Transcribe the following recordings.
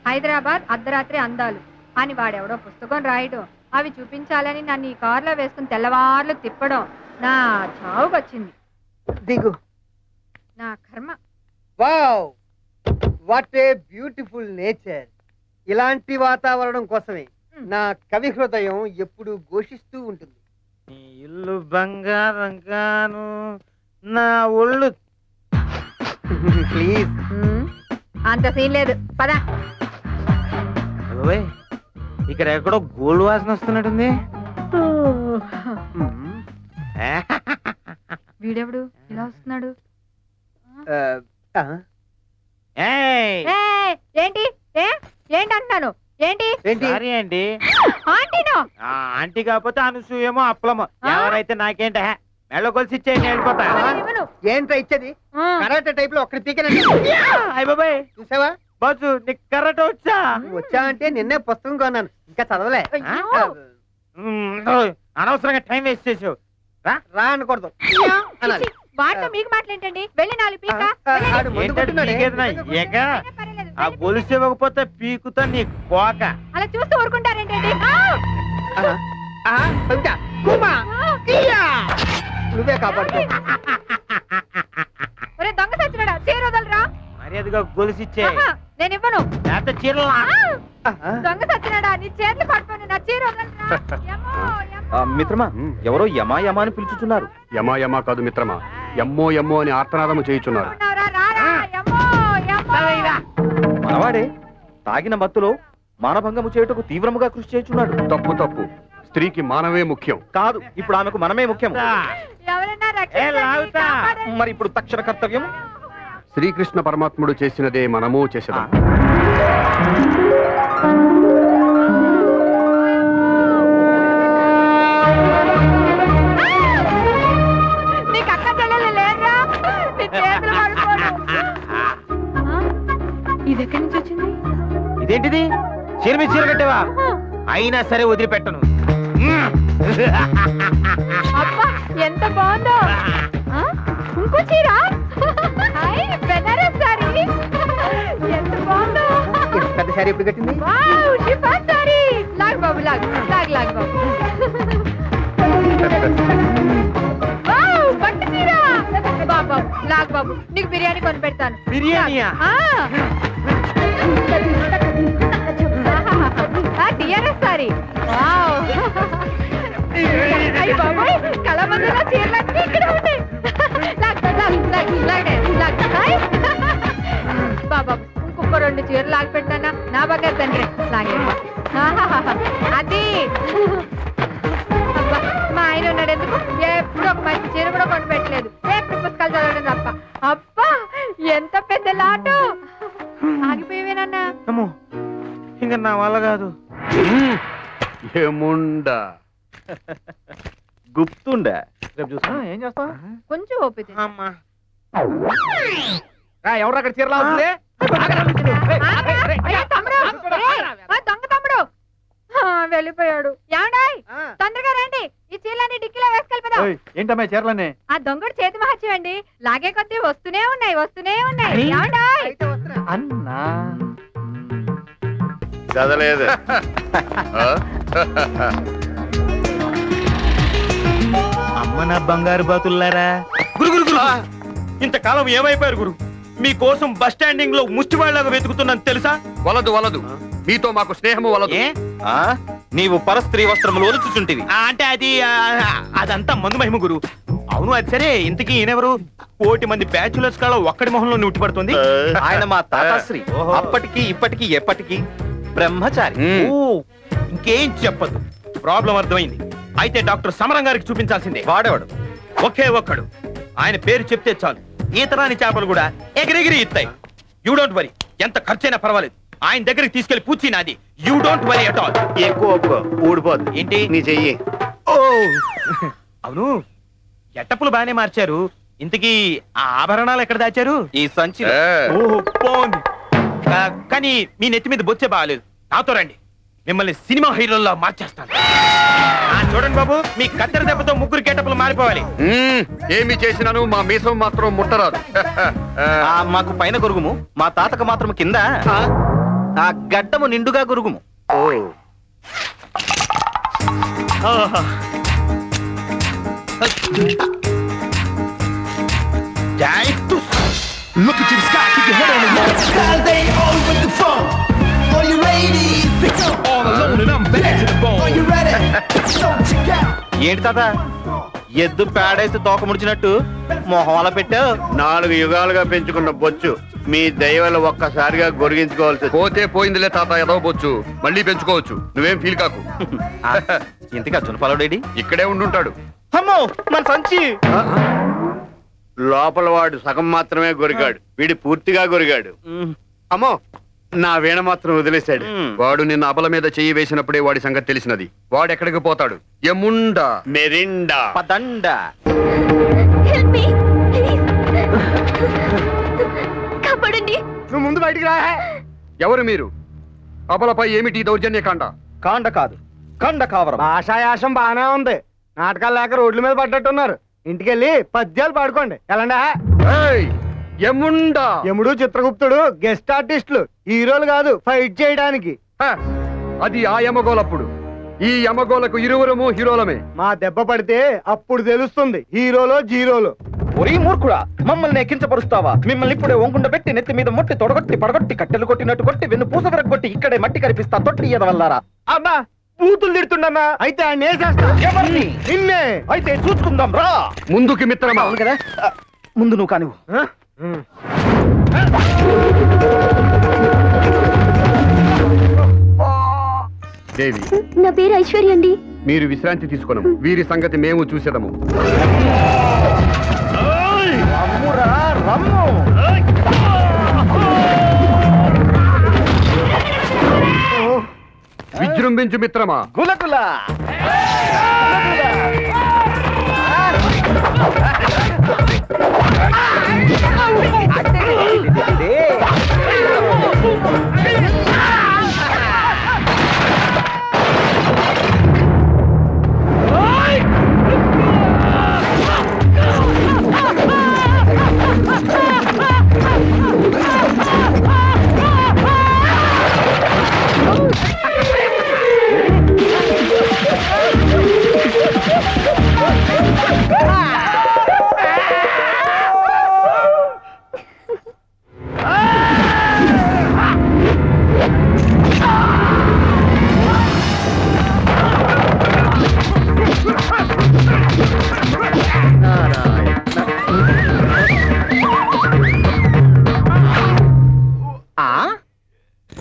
హైదరాబాద్ అర్ధరాత్రి అందాలు అని వాడెవడో పుస్తకం రాయడం, అవి చూపించాలని నన్ను ఈ కారులో వేసుకుని తెల్లవార్లు తిప్పడం నా చావుకొచ్చింది. దిగు. నా కర్మ. Wow, what a beautiful nature. ఇలాంటి వాతావరణం కోసమే నా కవి హృదయం ఎప్పుడు ఘోషిస్తూ ఉంటుంది. ఇల్లు బంగారం గాను, నా ఒళ్ళు. ప్లీజ్. అంత సీన్ లేదు, పద. ఇక్కడ ఎక్కడో గోల్డ్ వాసన వస్తున్నట్టుంది. వీడెవడు ఇలా వస్తున్నాడు? ఏంటి ఏంటి అంటున్నాను? ఏంటి సారీ అండి. ఆంటీనో? ఆంటీ కాకపోతే అనసూయమో అప్పలమో ఎవరైతే నాకేంట మెళ్ళ కొలిసి ఇచ్చేయండి, వెళ్ళిపోతా. ఏంట్రా ఇచ్చేది? కరాటే టైప్ లో ఒక్కడి పీకనండి. అయ్య బాబాయ్, చూసావా బాజు నీకు కరెక్ట్ వచ్చా? వచ్చా అంటే నిన్నే పుస్తకం కొన్నాను, ఇంకా చదవలే. అనవసరంగా టైం వేస్ట్ చేసావు. రా అనకూడదు అనాలి. వాటితో మీకు మాట్లాడేంటండి? వెళ్ళి 4 పీక. ఆ గొలుసు ఇవ్వకపోతే పీకుతా నీ కోక. అలా చూస్తూ ఊరుకుంటారేంటండి? నువ్వే కాపాడుకో. దొంగ సచ్చినాడా, చీర వదలరా. మర్యాదగా గొలుసు ఇచ్చే. నేను ఇవ్వను. చీరలా దొంగ సచ్చినాడా, నీ చేతులు పట్టుకొని నా చీర వదలరా. మిత్రమా, ఎవరో యమా యమా అని పిలుచుతున్నారు. యమా యమా కాదు మిత్రమా, ఎమ్మో ఎమ్మో అని ఆర్తనాదము చేయుచున్నారు. మనవాడే తాగిన మత్తులో మానభంగము చేయుటకు తీవ్రముగా కృషి చేయుచున్నాడు. తప్పు తప్పు. స్త్రీకి మానవే ముఖ్యం. కాదు, ఇప్పుడు ఆమెకు మనమే ముఖ్యం. మరి ఇప్పుడు తక్షణ కర్తవ్యం శ్రీకృష్ణ పరమాత్ముడు చేసినదే మనము చేసేదాం. ఇదెక్కడి నుంచి వచ్చింది? ఇదేంటిది? చీర మీద చీర కట్టేవా? అయినా సరే వదిలిపెట్టను. అబ్బా, ఎంత బాగుందో. ఇంకో చీర, బెనారస్ సారీ, ఎంత బాగుందో. పెద్ద సారీ ఎప్పుడు కట్టింది? Wow, chiffon sorry. లాగ్ బాబు, లాగ్ లాగ్ లాగ్ బాబు. వావ్, పట్టు చీర. బాబు, లాగ్ బాబు, నీకు బిర్యానీ కొని పెడతాను. బిర్యానీయా? TRS sorry. వావ్, అయ్య బాబోయ్, కళాబంధులో చీరలన్నీ ఇక్కడ ఉంటాయి. బాబా, ఇంకొక 2 చీరలు లాగి పెట్టానా? నా బాగా తండ్రి లాగే. అది మా ఆయన ఉన్నాడు, ఎందుకు ఎప్పుడు ఒక మంచి చీర కూడా కొని పెట్టలేదు, ఎప్పుడు పుస్తకాలు చదవడం తప్ప. అబ్బా, ఎంత పెద్ద లాటు. ఆగిపోయేవేనన్నా? ఇంకా నా వల్ల కాదు. ఏముండా గుప్తుండా? ఏం చేస్తా? కొంచెం ఓపిక. అమ్మా, ఎవరు అక్కడ చీరలా ఉంది? దొంగ తమ్ముడు వెళ్ళిపోయాడు. ఏమండాయ్, తొందరగా రండి, ఈ చీరలన్నీ డిక్కీలో వేసుకెళ్ళిపోదాం. ఏంటమ్మా చీరలనే? ఆ దొంగడు చేతి మహత్యం అండి, లాగే కొద్దీ వస్తూనే ఉన్నాయి వస్తూనే ఉన్నాయి. ఏమండాయ్? అన్నా చదలేదు. అమ్మ నా బంగారు బాతుల్లారా. గురు గురు గురు, ఇంతకాలం ఏమైపోయారు గురు? మీకోసం బస్ స్టాండింగ్ లో ముష్టివాళ్లాగా వెతుకుతున్నాను తెలుసా? వలదు వలదు, మీతో మాకు స్నేహము వలదు. నీవు పరస్త్రీ వస్త్రములు వలుచుచుంటివి. అంటే అదంతా మందు మహిమ గురు. అవును, అది సరే, ఇంతకీ ఈయనెవరు? 1,000 మంది బ్యాచులర్స్ కాడ ఒక్కడి మొహంలో ఉట్టిపడుతుంది. ఆయన మా తాతాశ్రీ, అప్పటికి ఇప్పటికి ఎప్పటికి బ్రహ్మచారి. ఇంకేం చెప్పదు. ప్రాబ్లం అర్థమైంది. అయితే డాక్టర్ సమరం గారికి చూపించాల్సిందే. వాడేవాడు ఒకే ఒక్కడు. ఆయన పేరు చెప్తే చాలు, ఈతరాని చేపలు కూడా ఎగిరెగిరి ఇస్తాయి. యూ డోంట్ వరీ, ఎంత ఖర్చైనా పర్వాలేదు. ఆయన దగ్గరికి తీసుకెళ్లి పూచి నాది. You don't worry at all. ఎక్కువ ఊడిపోద్దు. ఏంటి నీ చెయ్యి? ఓ అవును, ఎట్టప్పులు బానే మార్చారు. ఇంతకీ ఆ ఆభరణాలు ఎక్కడ దాచారు? ఈ సంచి. ఓహో, బాగుంది. కానీ మీ నెత్తి మీద బొచ్చే బాగాలేదు. నాతో రండి, మిమ్మల్ని సినిమా హీరోల్లో మార్చేస్తాను. చూడండి బాబు, మీ కత్తెర దెబ్బతో 3 గెటప్లు మారిపోవాలి. ఏమి చేసినాను మా మీసం మాత్రం ముట్టరాదు. మాకు పైన గొరుగుము, మా తాతకు మాత్రం కింద. ఆ గడ్డము నిండుగా గురుగుము. ఓ Look at the sky, keep your head on the wall. All alone and I'm bad to the bone. ఏంటి తాత ఎద్దు పేడేసి తోక ముడిచినట్టు మొహం అలా పెట్టావు? 4 యుగాలుగా పెంచుకున్న బొచ్చు మీ దయవల్ల ఒక్కసారిగా గొరిగించుకోవాల్సి వచ్చింది. పోతే పోయిందిలే తాత ఎదవబోచ్చు, మళ్ళీ పెంచుకోవచ్చు, నువ్వేం ఫీల్ కాకు. ఇంతగా చునపాలడేడి ఇక్కడే ఉండుంటాడు. అమ్మో మన సంచి. లోపల వాడు సగం మాత్రమే గొరిగాడు, వీడి పూర్తిగా గొరిగాడు. అమ్మో, నా వీణ మాత్రం వదిలేశాడు. వాడు నిన్న అబల మీద చెయ్యి వేసినప్పుడే వాడి సంగతి తెలిసినది. వాడు ఎక్కడికి పోతాడు? ఎముండా మెరిండా పదండ. కాపాడండి. నువ్వు ముందు బయటికి రా. ఎవరు మీరు? అబలపై ఏమిటి దౌర్జన్య కాండ? కాండ కాదు, కండ కావరం. భాషాయాసం బాగానే ఉంది. నాటకాలు లేక రోడ్ల మీద పడ్డట్టున్నారు. ఇంటికెళ్ళి పద్యాలు పాడుకోండి. ఎలాండా ఏయ్, ఎముండా. యముడు చిత్రగుప్తుడు గెస్ట్ ఆర్టిస్టులు, హీరోలు కాదు ఫైట్ చేయడానికి. హ, అది ఆ యమగోలప్పుడు. ఈ యమగోలకు ఇరువురము హీరోలమే. మా దెబ్బ పడితే అప్పుడు తెలుస్తుంది హీరోలో జీరోలో. ఒరీ మూర్ఖుడా, మమ్మల్ని ఎక్కించపరుస్తావా? మిమ్మల్ని ఇప్పుడే ఒంగుండ పెట్టి నెత్తి మీద ముట్టి తొడగొట్టి పడగొట్టి కట్టెలు కొట్టినట్టు కొట్టి వెన్ను పూస విరగొట్టి ఇక్కడే మట్టి కనిపిస్తా తొట్టి ఎదవల్లారా. అబ్బా బూతులు తిడుతుండమ్మా. అయితే ఆయన వేసేస్తా. ఎవరిని? నిన్నే. అయితే చూసుకుందాం రా. ముందుకి మిత్రమా. అవును కదా, ముందు నువ్వు కానివ్వు. దేవి, నా పేరు ఐశ్వర్య అండి. మీరు విశ్రాంతి తీసుకున్నాము. వీరి సంగతి మేము చూసేదము. రమ్మురా, రమ్ము. విజృంభించు మిత్రమా. గులకుల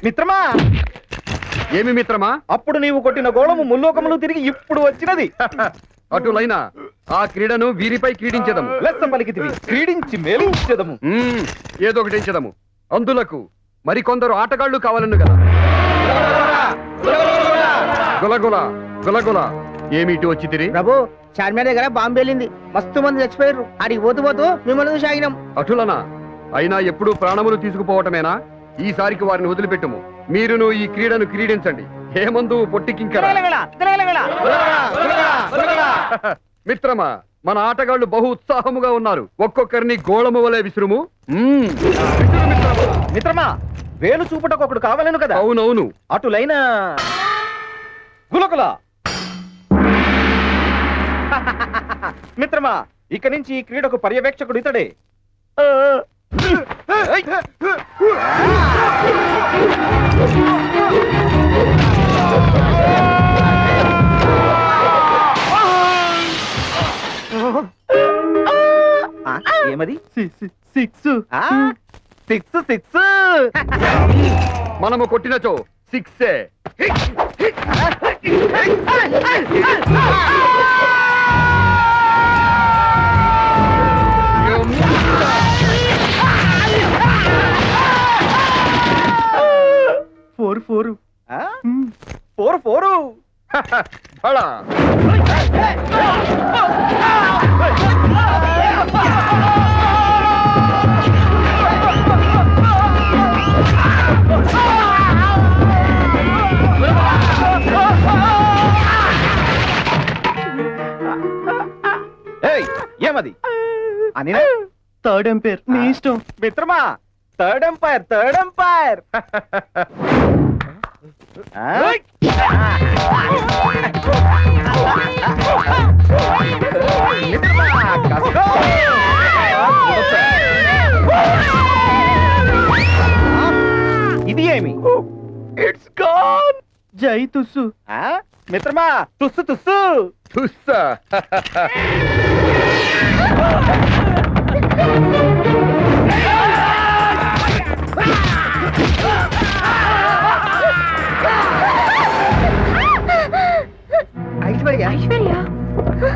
మిత్రమా. ఏమి మిత్రమా? అప్పుడు నీవు కొట్టిన గోళము ముల్లోకములు తిరిగి ఇప్పుడు వచ్చినది. అటులైన ఆ క్రీడను వీరిపై క్రీడించదము. లెస్స పలికితివి, క్రీడించి మేలించెదము. ఏదో ఒకటి ఎంచదము. అందులకు మరికొందరు ఆటగాళ్లు కావాలను కదా. గులగుల గులగుల ఏమి ఇటు వచ్చి తిరిగి? ప్రభు, చార్మినార్ దగ్గర బాంబు వెళ్ళింది. మస్తు మంది చచ్చిపోయారు. ఆడికి పోతూ పోతూ మిమ్మల్ని చూసి ఆగినాం. అటులనా? అయినా ఎప్పుడు ప్రాణములు తీసుకుపోవటమేనా? ఈసారికి వారిని వదిలిపెట్టుము. మీరును ఈ క్రీడను క్రీడించండి. హేమందు పొట్టికింకర. మిత్రమా, మన ఆటగాళ్లు బహు ఉత్సాహముగా ఉన్నారు. ఒక్కొక్కరిని గోళము వలె విసురుము. మిత్రమా, వేలు చూపుటకు ఒకడు కావాలను కదా. అవునవును. అటులైన గులకుల. మిత్రమా, ఇక నుంచి ఈ క్రీడకు పర్యవేక్షకుడు ఇతడే. ఏమది? సిక్స్. మనము కొట్టినచో సిక్సే. ఫోరు బడా. ఏమది అని థర్డ్ ఎంపైర్. నీ ఇష్టం. మిత్రమా, థర్డ్ ఎంపైర్ థర్డ్ ఎంపైర్ ఇది ఏమి ఇట్స్ గాన్. జై తుస్సు మిత్రమా తుస్సు తుస్సు తుస్సా